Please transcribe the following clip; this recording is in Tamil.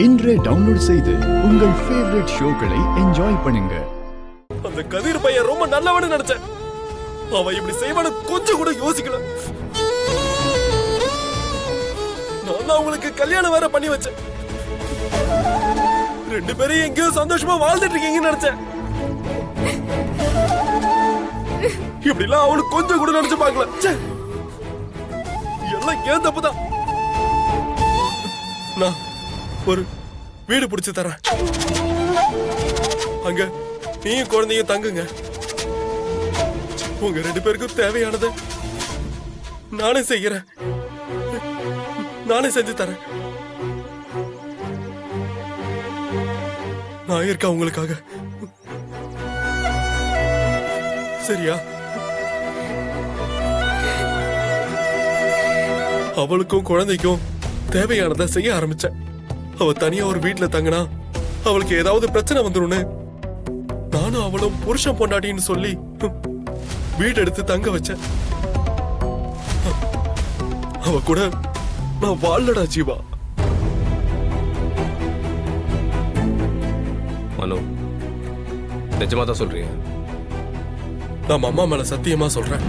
இன்றே டவுன்லோட் செய்து உங்கள் ஃபேவரட் ஷோக்களை என்ஜாய் பண்ணுங்க. அந்த கதிர் பையன் ரொம்ப நல்லவன்னு நினைச்சேன். அவன் இப்படி செய்வான கொஞ்சம் கூட யோசிக்கல. நான் அவங்களுக்கு கல்யாணம் வேற பண்ணி வச்சேன். ரெண்டு பேரும் எங்கேயோ சந்தோஷமா வாழ்ந்துட்டு இருக்கீங்கன்னு நினைச்சேன். இப்படிலாம் அவனுக்கு கொஞ்சம் கூட நினைச்சு பார்க்கல. எல்லாம் ஏன் தப்புதான். நான் ஒரு வீடு பிடிச்சு தரேன். அங்க நீயும் குழந்தையும் தங்குங்க. உங்க ரெண்டு பேருக்கும் தேவையானது நானே செய்யறேன். நானே செஞ்சு தரேன். நான் இருக்கேன் உங்களுக்காக. சரியா? அவளுக்கும் குழந்தைக்கும் தேவையானதை செய்ய ஆரம்பிச்சேன். அவ தனியா ஒரு வீட்டுல தங்கினா அவளுக்கு ஏதாவது பிரச்சனை வந்துரும்னு நானும் அவளும் புருஷன் பொண்டாட்டின்னு சொல்லி வீடு எடுத்து தங்க வச்சேன். அவ கூட நான் வாழடா ஜீவா. மனோ, நிஜமா தான் சொல்றீங்க? நான் அம்மா மேல சத்தியமா சொல்றேன்.